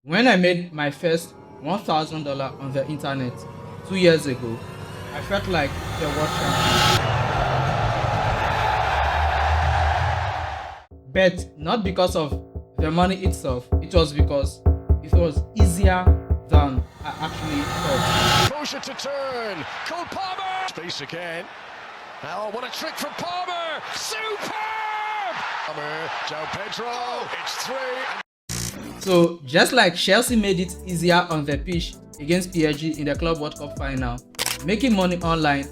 When I made my first $1,000 on the internet 2 years ago, I felt like the world champion. But not because of the money itself, it was because it was easier than I actually thought. Motion to turn. Cole Palmer. Space again. Oh, what a trick from Palmer. Superb! Palmer, João Pedro. It's three. So just like Chelsea made it easier on the pitch against PSG in the Club World Cup final, making money online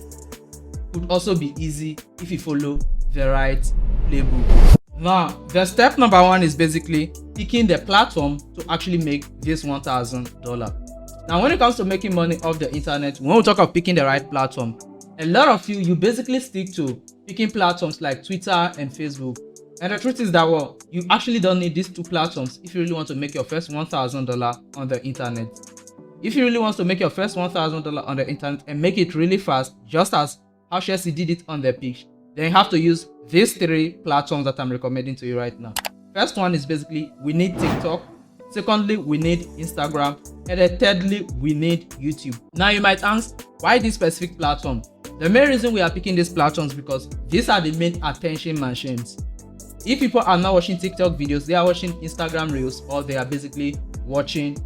could also be easy if you follow the right playbook. Now, the step number one is basically picking the platform to actually make this $1,000. Now, when it comes to making money off the internet, when we talk of picking the right platform, a lot of you basically stick to picking platforms like Twitter and Facebook. And the truth is that, well, you actually don't need these two platforms if you really want to make your first $1,000 on the internet. If you really want to make your first $1,000 on the internet and make it really fast, just as how Chelsea did it on their pitch, then you have to use these three platforms that I'm recommending to you right now. First one is basically we need TikTok. Secondly, we need Instagram. And then thirdly, we need YouTube. Now you might ask, why this specific platform? The main reason we are picking these platforms is because these are the main attention machines. If people are not watching TikTok videos, they are watching Instagram Reels, or they are basically watching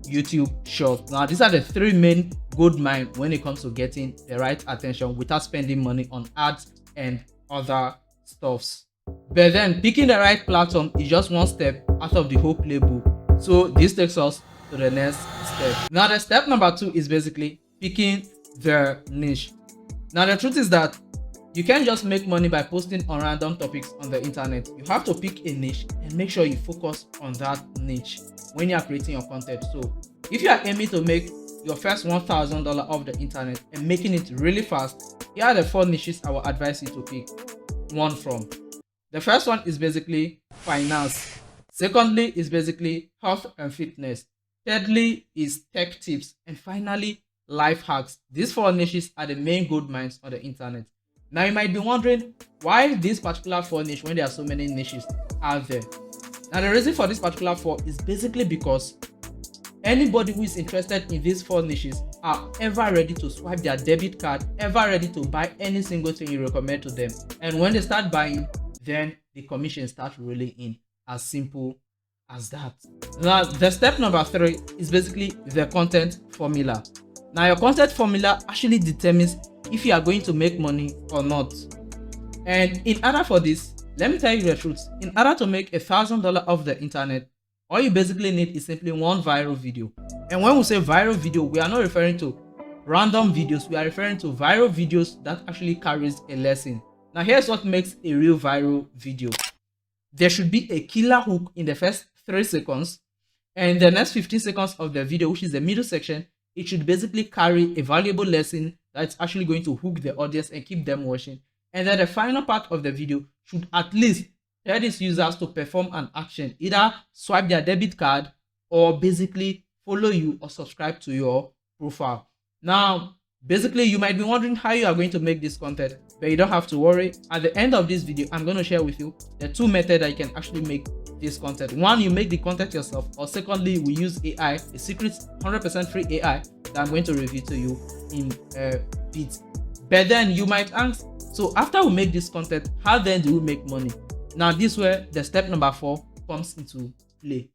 YouTube Shorts. Now, these are the three main gold mine when it comes to getting the right attention without spending money on ads and other stuffs. But then picking the right platform is just one step out of the whole playbook. So this takes us to the next step. Now, the step number two is basically picking the niche. Now, the truth is that you can't just make money by posting on random topics on the internet. You have to pick a niche and make sure you focus on that niche when you are creating your content. So if you are aiming to make your first $1,000 off the internet and making it really fast, here are the 4 niches I will advise you to pick one from. The first one is basically finance. Secondly is basically health and fitness. Thirdly is tech tips. And finally, life hacks. These 4 niches are the main gold mines on the internet. Now you might be wondering why this particular 4 niche when there are so many niches out there. Now the reason for this particular 4 is basically because anybody who is interested in these 4 niches are ever ready to swipe their debit card, ever ready to buy any single thing you recommend to them. And when they start buying, then the commission starts rolling in. As simple as that. Now the step number 3 is basically the content formula. Now your content formula actually determines if you are going to make money or not. And in order for this, let me tell you the truth. In order to make $1,000 off the internet, all you basically need is simply one viral video. And when we say viral video, we are not referring to random videos. We are referring to viral videos that actually carries a lesson. Now here's what makes a real viral video. There should be a killer hook in the first 3 seconds. And the next 15 seconds of the video, which is the middle section, it should basically carry a valuable lesson that's actually going to hook the audience and keep them watching. And then the final part of the video should at least tell these users to perform an action, either swipe their debit card or basically follow you or subscribe to your profile. Now, basically, you might be wondering how you are going to make this content, but you don't have to worry. At the end of this video, I'm going to share with you the 2 methods that you can actually make this content. One, you make the content yourself, or secondly, we use AI, a secret 100% free AI that I'm going to review to you in a bit. But then you might ask, so after we make this content, how then do we make money? Now this is where the step number 4 comes into play.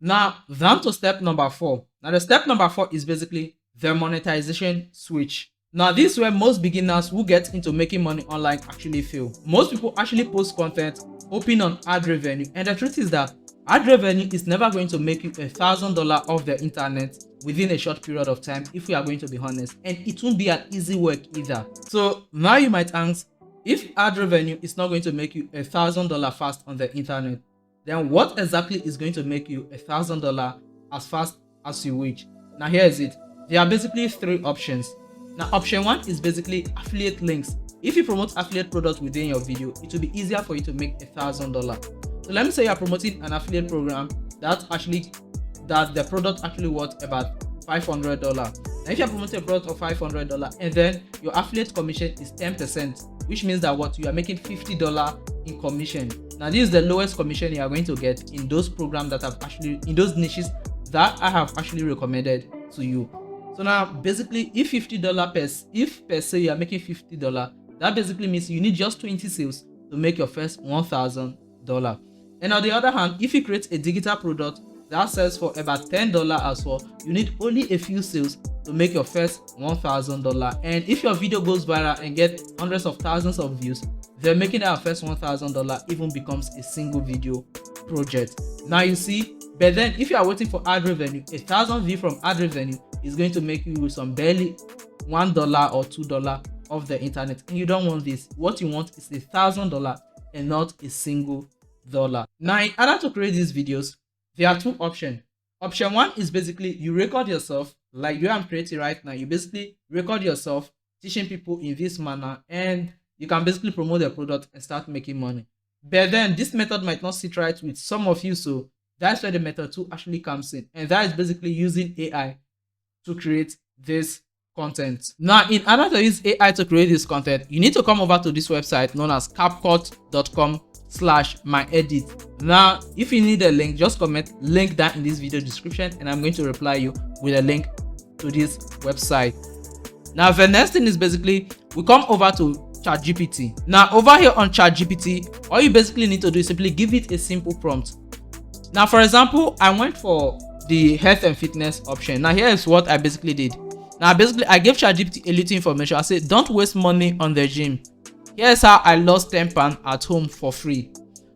Now down to step number 4. Now the step number 4 is basically the monetization switch. Now this is where most beginners who get into making money online actually fail. Most people actually post content hoping on ad revenue, and the truth is that ad revenue is never going to make you $1,000 off the internet within a short period of time, if we are going to be honest, and it won't be an easy work either. So now you might ask, if ad revenue is not going to make you $1,000 fast on the internet, then what exactly is going to make you $1,000 as fast as you wish? Now here is it. There are basically 3 options. Now option 1 is basically affiliate links. If you promote affiliate products within your video, it will be easier for you to make $1,000. So let me say you are promoting an affiliate program that the product actually worth about $500. Now if you are promoting a product of $500 and then your affiliate commission is 10%, which means that what you are making $50 in commission. Now this is the lowest commission you are going to get in those programs that have actually, in those niches that I have actually recommended to you. So now basically if $50 if per se you are making $50, that basically means you need just 20 sales to make your first $1,000. And on the other hand, if you create a digital product that sells for about $10 as well, you need only a few sales to make your first $1,000. And if your video goes viral and get hundreds of thousands of views, then making that first $1,000 even becomes a single video project. Now you see, but then if you are waiting for ad revenue, 1,000 views from ad revenue is going to make you some barely $1 or $2 off the internet, and you don't want this. What you want is $1,000 and not a single dollar. Now in order to create these videos, there are two options. Option one is basically you record yourself like you I'm creating right now. You basically record yourself teaching people in this manner, and you can basically promote the product and start making money. But then this method might not sit right with some of you, so that's where the method two actually comes in, and that is basically using AI to create this content. Now in order to use AI to create this content, you need to come over to this website known as capcut.com/myedit. Now if you need a link, just comment link down in this video description and I'm going to reply you with a link to this website. Now the next thing is basically we come over to ChatGPT. Now over here on ChatGPT, all you basically need to do is simply give it a simple prompt. Now for example, I went for the health and fitness option. Now here is what I basically did. Now basically I gave ChatGPT a little information. I said don't waste money on the gym. Here's how I lost 10 pounds at home for free.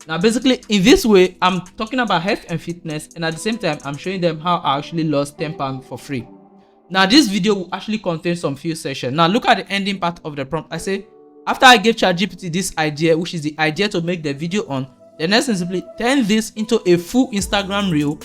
Now basically in this way I'm talking about health and fitness, and at the same time I'm showing them how I actually lost 10 pounds for free. Now this video will actually contain some few sessions. Now look at the ending part of the prompt. I say after I gave ChatGPT this idea, which is the idea to make the video on, the next is simply turn this into a full Instagram reel,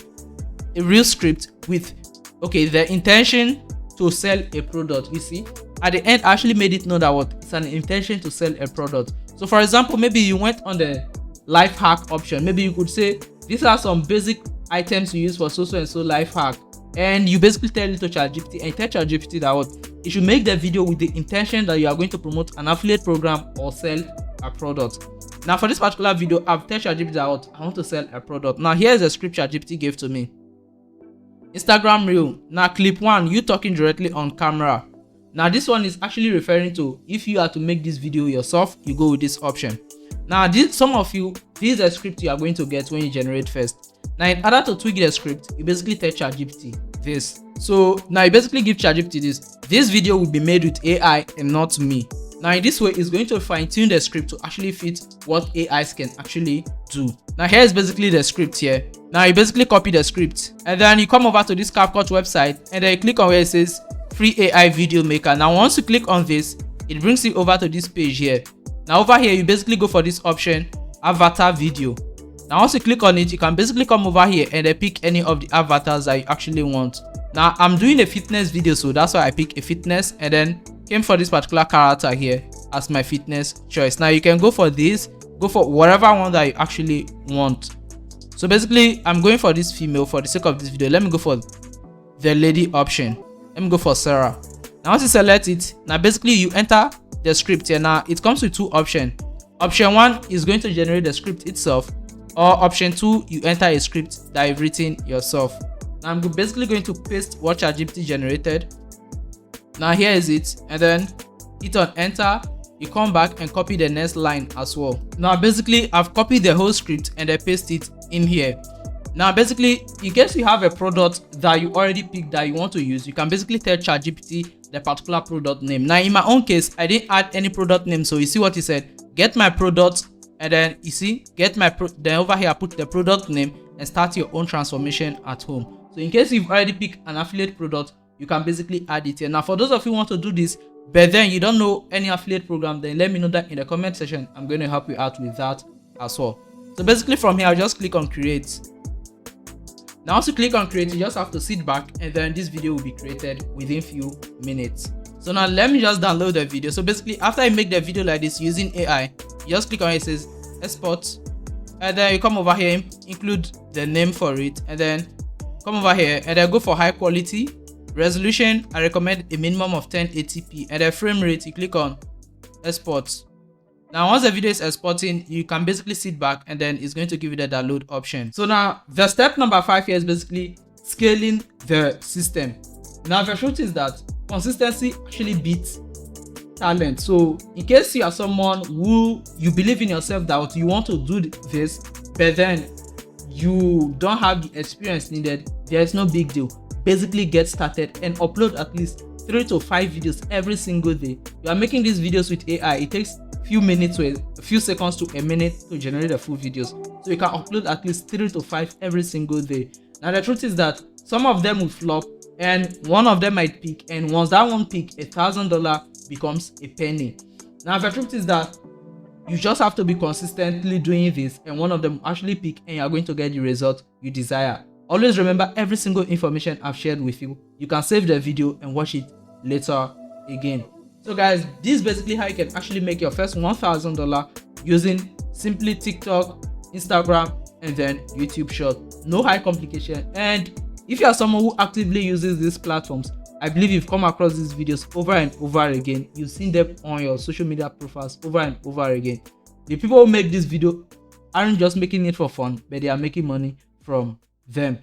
a real script with the intention to sell a product. You see, at the end I actually made it known that it's an intention to sell a product. So for example, maybe you went on the life hack option. Maybe you could say these are some basic items you use for so and so life hack, and you basically tell it to ChatGPT and tell ChatGPT that it should make the video with the intention that you are going to promote an affiliate program or sell a product. Now for this particular video, I've told ChatGPT that I want to sell a product. Now here's a script ChatGPT gave to me. Instagram reel. Now clip 1, you talking directly on camera. Now this one is actually referring to if you are to make this video yourself, you go with this option. Now some of you, this is a script you are going to get when you generate first. Now in order to tweak the script, you basically tell ChatGPT this. So now you basically give ChatGPT this video will be made with AI and not me. Now in this way, it's going to fine tune the script to actually fit what AIs can actually do. Now here is basically the script here. Now you basically copy the script and then you come over to this CapCut website and then you click on where it says free AI video maker. Now once you click on this, it brings you over to this page here. Now over here, you basically go for this option, avatar video. Now once you click on it, you can basically come over here and then pick any of the avatars that you actually want. Now I'm doing a fitness video, so that's why I pick a fitness and then came for this particular character here as my fitness choice. Now you can go for this, go for whatever one that you actually want. So basically I'm going for this female for the sake of this video. Let me go for the lady option. Let me go for Sarah. Now once you select it, now basically you enter the script here. Now it comes with two options. Option 1 is going to generate the script itself, or option 2, you enter a script that you've written yourself. Now I'm basically going to paste what ChatGPT generated. Now here is it, and then hit on enter. You come back and copy the next line as well. Now basically I've copied the whole script and I paste it in here. Now basically, in case you have a product that you already picked that you want to use, you can basically tell ChatGPT the particular product name. Now in my own case, I didn't add any product name, so you see what he said, get my product, and then you see get my then over here I put the product name and start your own transformation at home. So in case you've already picked an affiliate product, you can basically add it here. Now for those of you who want to do this but then you don't know any affiliate program, then let me know that in the comment section. I'm going to help you out with that as well. So basically from here I'll just click on create. Now once you click on create, you just have to sit back and then this video will be created within few minutes. So now let me just download the video. So basically after I make the video like this using AI, you just click on it, it says export, and then you come over here, include the name for it, and then come over here and then go for high quality. Resolution, I recommend a minimum of 1080p, and the frame rate, you click on export. Now once the video is exporting, you can basically sit back and then it's going to give you the download option. So now the step number 5 here is basically scaling the system. Now the truth is that consistency actually beats talent. So in case you are someone who you believe in yourself that you want to do this, but then you don't have the experience needed, there is no big deal. Basically get started and upload at least 3 to 5 videos every single day. You are making these videos with AI. It takes few minutes to a few seconds to a minute to generate the full videos. So you can upload at least 3 to 5 every single day. Now the truth is that some of them will flop and one of them might peak, and once that one peak, $1,000 becomes a penny. Now the truth is that you just have to be consistently doing this, and one of them will actually peak and you are going to get the result you desire. Always remember, every single information I've shared with you, you can save the video and watch it later again. So guys, this is basically how you can actually make your first $1,000 using simply TikTok, Instagram, and then YouTube Short. No high complication. And if you are someone who actively uses these platforms, I believe you've come across these videos over and over again. You've seen them on your social media profiles over and over again. The people who make this video aren't just making it for fun, but they are making money from them.